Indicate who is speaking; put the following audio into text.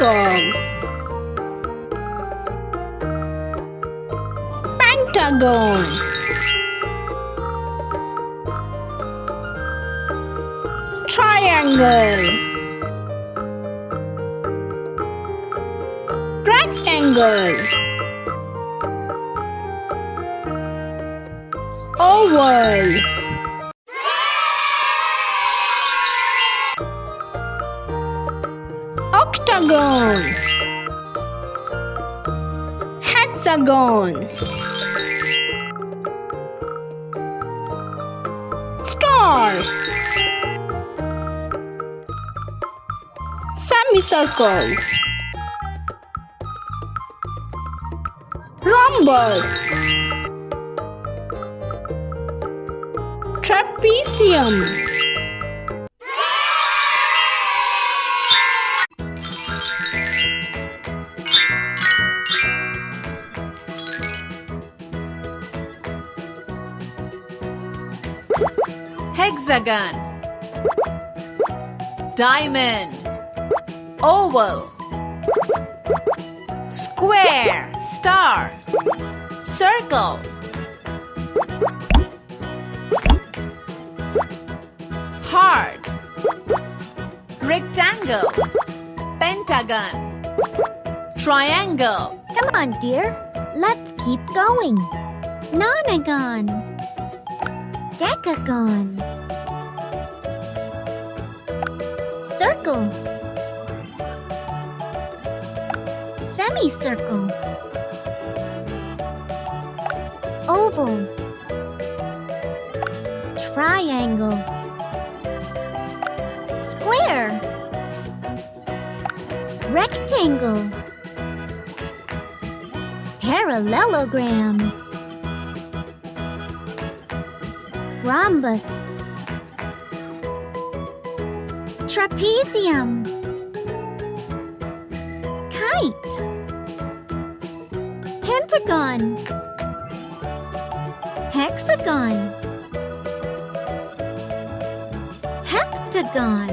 Speaker 1: circle, pentagon, triangle, rectangle, oval, octagon, hexagon, star, semicircle, rhombus, trapezium,
Speaker 2: hexagon, diamond, oval, square, star, circle, heart, rectangle, pentagon, triangle.
Speaker 3: Come on, dear. Let's keep going. Nonagon, decagon, circle, semicircle, oval, triangle, square, rectangle, parallelogram, rhombus, trapezium, kite, pentagon, hexagon, heptagon,